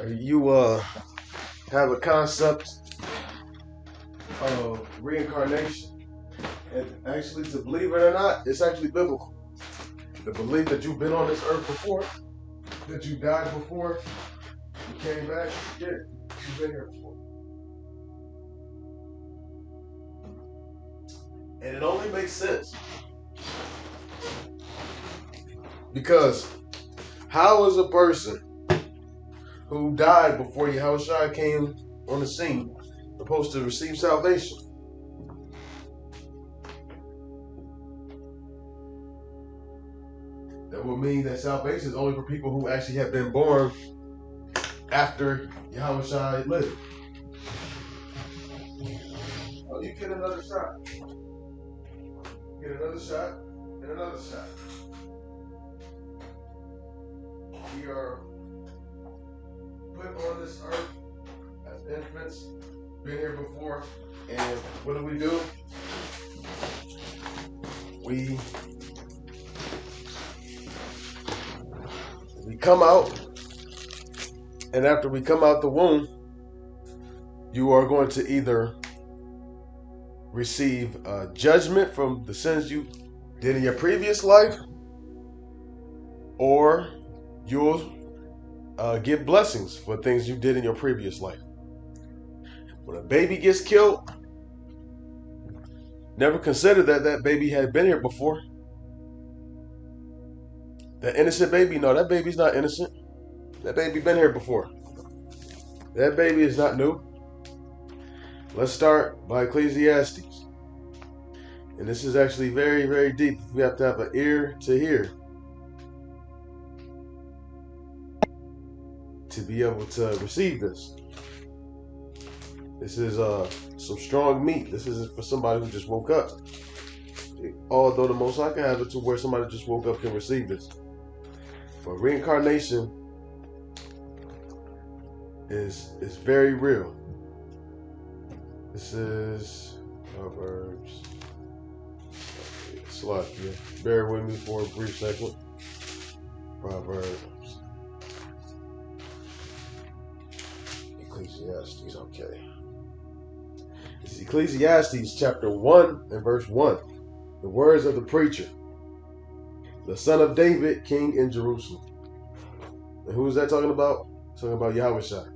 You have a concept of reincarnation, and actually, to believe it or not, it's actually biblical. The belief that you've been on this earth before, that you died before, you came back, yeah, you've been here before. And it only makes sense because how is a person who died before Yahushua came on the scene supposed to receive salvation? That would mean that salvation is only for people who actually have been born after Yahushua lived. Oh, you get another shot. Get another shot and another shot. We are put on this earth as infants, been here before, and what do? We come out, and after we come out the womb, you are going to either receive judgment from the sins you did in your previous life, or you'll get blessings for things you did in your previous life. When a baby gets killed, never consider that that baby had been here before. That innocent baby, no, that baby's not innocent. That baby been here before. That baby is not new. Let's start by Ecclesiastes. And this is actually very, very deep. We have to have an ear to hear to be able to receive this. This is some strong meat. This isn't for somebody who just woke up. Although the Most High can have it to where somebody just woke up can receive this. But reincarnation is very real. This is Proverbs. Yeah. Bear with me for a brief second. Proverbs. Ecclesiastes, okay. It's Ecclesiastes chapter 1 and verse 1. The words of the preacher, the son of David, king in Jerusalem. And who is that talking about? It's talking about Yahushua.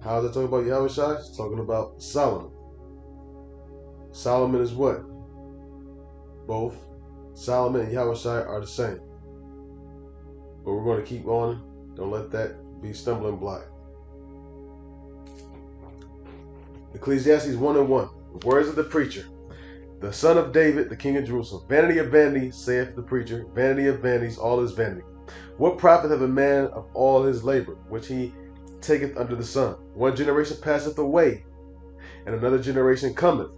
How is it talking about Yahushua? It's talking about Solomon. Solomon is what? Both Solomon and Yahushua are the same. But we're going to keep on. Don't let that be stumbling block. Ecclesiastes 1 and 1. The words of the preacher, the son of David, the king of Jerusalem. Vanity of vanities, saith the preacher. Vanity of vanities, all is vanity. What profit hath a man of all his labor, which he taketh under the sun? One generation passeth away, and another generation cometh,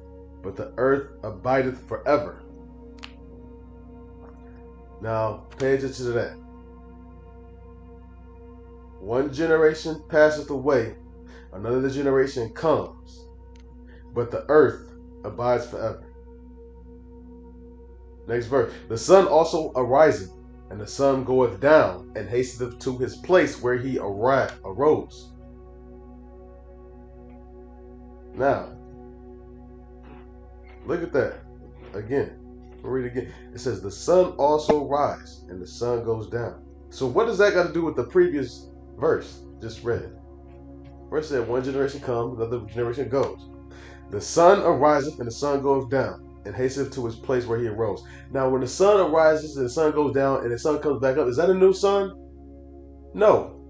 but the earth abideth forever. Now, pay attention to that. One generation passeth away, another generation comes, but the earth abides forever. Next verse. The sun also ariseth, and the sun goeth down, and hasteth to his place where he arose. Now, look at that. Again. I'll read it again. It says, the sun also rise, and the sun goes down. So what does that got to do with the previous verse just read? First said, one generation comes, another generation goes. The sun ariseth, and the sun goes down, and hasteth to his place where he arose. Now, when the sun arises and the sun goes down and the sun comes back up, is that a new sun? No.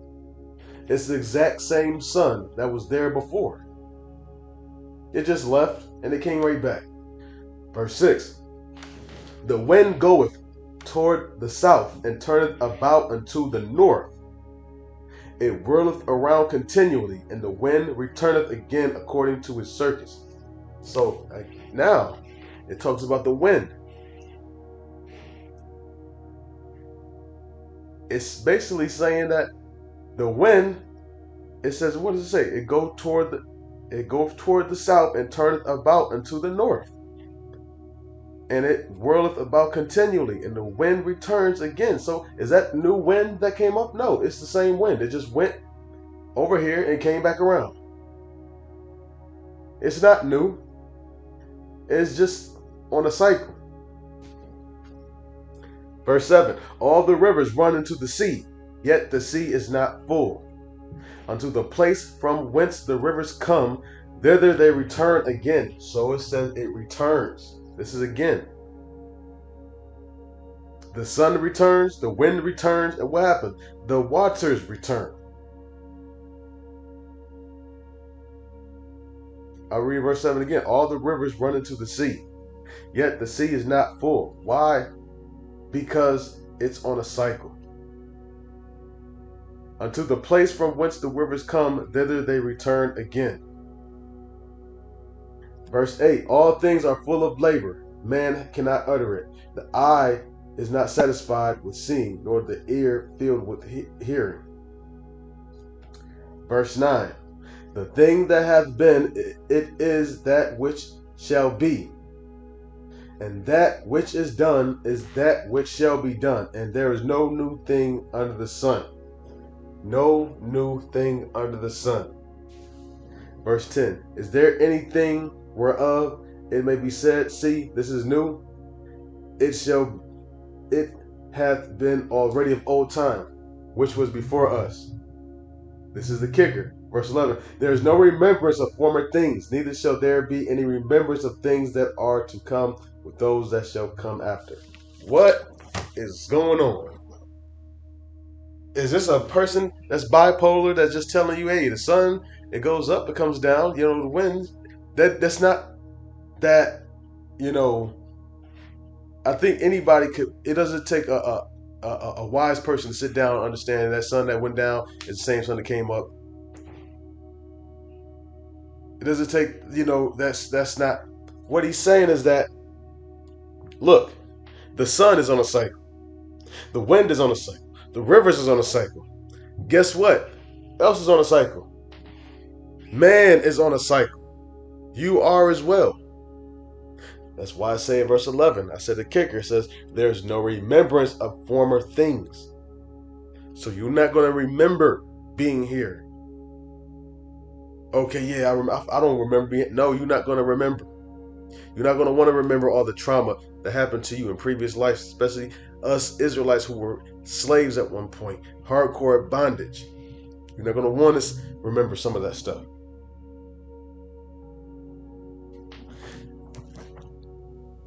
It's the exact same sun that was there before. It just left and it came right back. Verse 6. The wind goeth toward the south and turneth about unto the north. It whirleth around continually, and the wind returneth again according to his circuits. So now it talks about the wind. It's basically saying that the wind, it says, what does it say? It goes toward the south and turneth about unto the north. and it whirleth about continually, and the wind returns again. So is that new wind that came up? No, it's the same wind. It just went over here and came back around. It's not new. It's just on a cycle. Verse 7, all the rivers run into the sea, yet the sea is not full. Unto the place from whence the rivers come, thither they return again. So it says it returns. This is again. The sun returns, the wind returns, and what happened? The waters return. I'll read verse 7 again. All the rivers run into the sea, yet the sea is not full. Why? Because it's on a cycle. Unto the place from whence the rivers come, thither they return again. Verse 8, all things are full of labor. Man cannot utter it. The eye is not satisfied with seeing, nor the ear filled with hearing. Verse 9, the thing that hath been, it is that which shall be. And that which is done is that which shall be done. And there is no new thing under the sun. No new thing under the sun. Verse 10, is there anything whereof it may be said, see, this is new? It hath been already of old time, which was before us. This is the kicker. Verse 11, there is no remembrance of former things, neither shall there be any remembrance of things that are to come with those that shall come after. What is going on? Is this a person that's bipolar that's just telling you, hey, the sun, it goes up, it comes down, the wind? That's not that, I think anybody could, it doesn't take a wise person to sit down and understand that sun that went down is the same sun that came up. It doesn't take, that's not, what he's saying is that, look, the sun is on a cycle. The wind is on a cycle. The rivers is on a cycle. Guess what else is on a cycle? Man is on a cycle. You are as well. That's why I say in verse 11, I said the kicker says, there's no remembrance of former things. So you're not going to remember being here. Okay, yeah, I don't remember being. No, you're not going to remember. You're not going to want to remember all the trauma that happened to you in previous lives, especially us Israelites who were slaves at one point, hardcore bondage. You're not going to want to remember some of that stuff.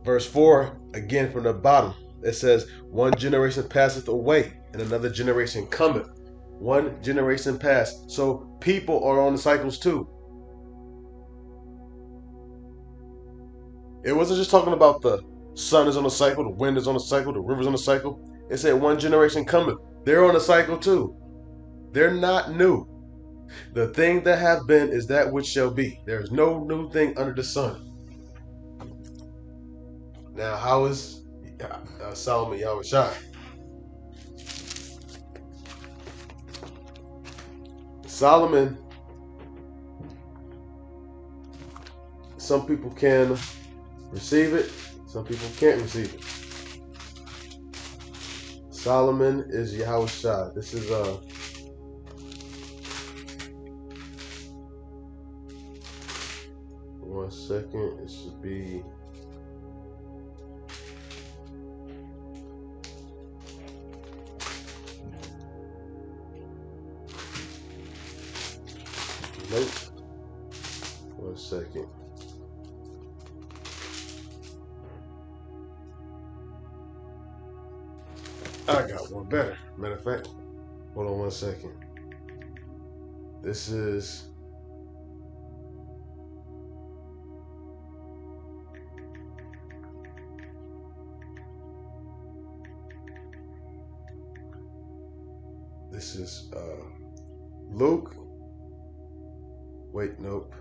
Verse 4, again from the bottom, it says, one generation passeth away, and another generation cometh. One generation passed. So people are on the cycles too. It wasn't just talking about the sun is on a cycle, the wind is on a cycle, the river's on a cycle. It said one generation cometh. They're on a cycle too. They're not new. The thing that hath been is that which shall be. There is no new thing under the sun. Now, how is Solomon Yahushua? Solomon, some people can receive it, some people can't receive it. Solomon is Yahushua. This is 1 second. It should be nope. 1 second. I got one better. Matter of fact, hold on 1 second. This is Luke. Wait, nope.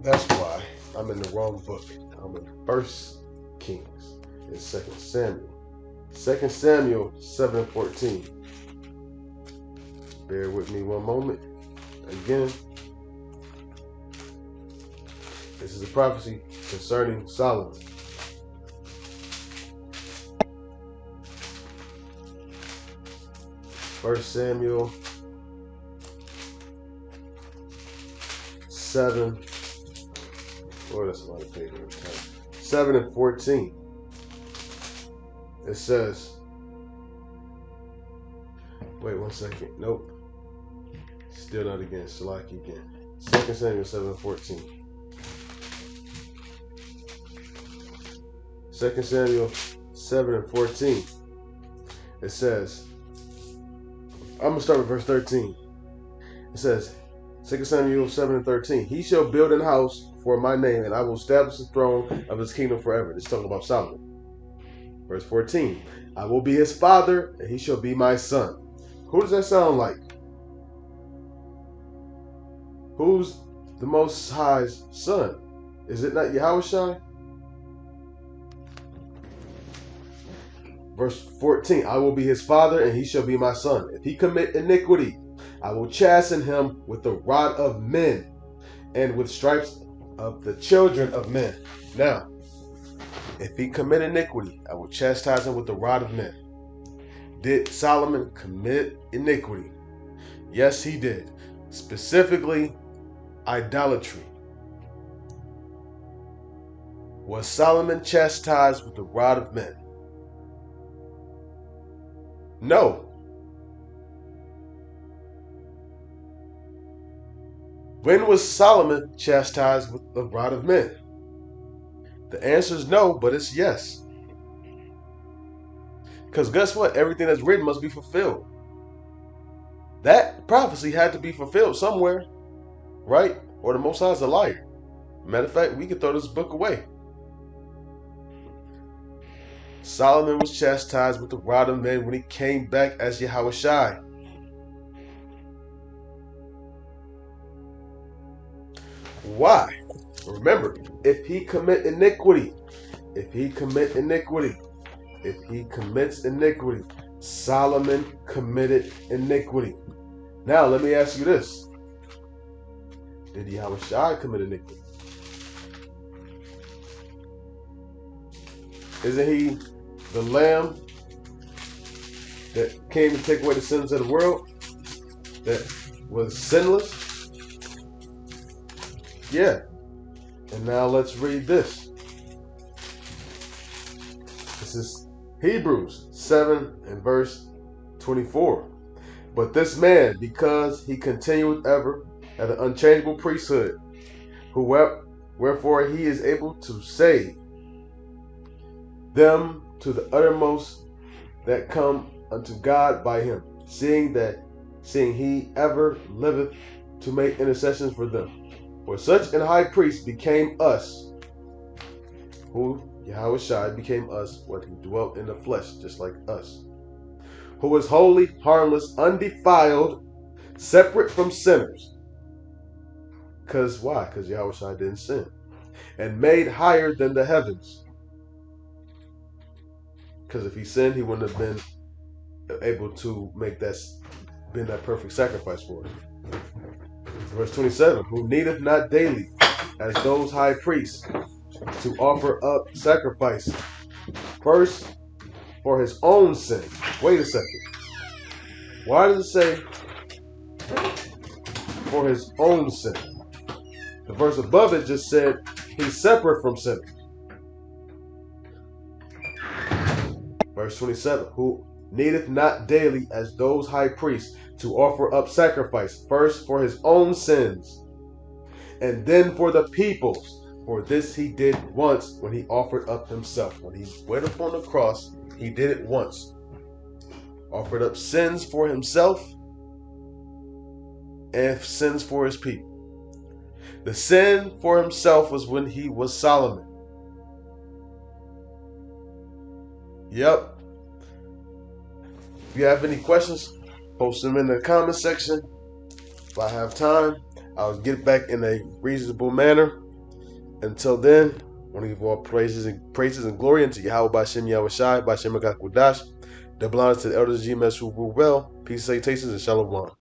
That's why I'm in the wrong book. I'm in 1 Kings. It's 2 Samuel. 2 Samuel 7:14. Bear with me one moment. Again. This is a prophecy concerning Solomon. First Samuel 7. Oh, that's a lot of paper. 7 and 14. It says, wait 1 second. Nope. Still not again. Salaki again. 2 Samuel 7 and 14. 2 Samuel 7 and 14. It says, I'm going to start with verse 13. It says, 2 Samuel 7 and 13. He shall build an house for my name, and I will establish the throne of his kingdom forever. This is talking about Solomon. Verse 14. I will be his father, and he shall be my son. Who does that sound like? Who's the Most High's son? Is it not Yahushua? Verse 14, I will be his father, and he shall be my son. If he commit iniquity, I will chasten him with the rod of men, and with stripes of the children of men. Now, if he commit iniquity, I will chastise him with the rod of men. Did Solomon commit iniquity? Yes, he did. Specifically, idolatry. Was Solomon chastised with the rod of men? No. When was Solomon chastised with the rod of men? The answer is no, but it's yes. Because guess what? Everything that's written must be fulfilled. That prophecy had to be fulfilled somewhere, right? Or the Most High is a liar. Matter of fact, we could throw this book away. Solomon was chastised with the rod of men when he came back as Yahushua. Why? Remember, if he commits iniquity, Solomon committed iniquity. Now, let me ask you this. Did Yahushua commit iniquity? Isn't he the Lamb that came to take away the sins of the world? That was sinless? Yeah. And now let's read this. This is Hebrews 7 and verse 24. But this man, because he continueth ever at an unchangeable priesthood, wherefore he is able to save them to the uttermost that come unto God by him, seeing he ever liveth to make intercessions for them. For such an high priest became us, who Yahushua became us, what he dwelt in the flesh, just like us, who was holy, harmless, undefiled, separate from sinners. Because why? Because Yahushua didn't sin. And made higher than the heavens. Because if he sinned, he wouldn't have been able to make that perfect sacrifice for us. Verse 27, who needeth not daily, as those high priests, to offer up sacrifice, first for his own sin. Wait a second. Why does it say for his own sin? The verse above it just said he's separate from sinners. Verse 27, who needeth not daily as those high priests to offer up sacrifice, first for his own sins, and then for the people's. For this he did once when he offered up himself. When he went upon the cross, he did it once. Offered up sins for himself and sins for his people. The sin for himself was when he was Solomon. Yep. If you have any questions, post them in the comment section. If I have time, I'll get back in a reasonable manner. Until then, I want to give all praises and glory unto Yahweh Bashem Yahushai, Bashem Agakudash. Double honors to the elders of GMS who rule well. Peace, salutations, and shalom.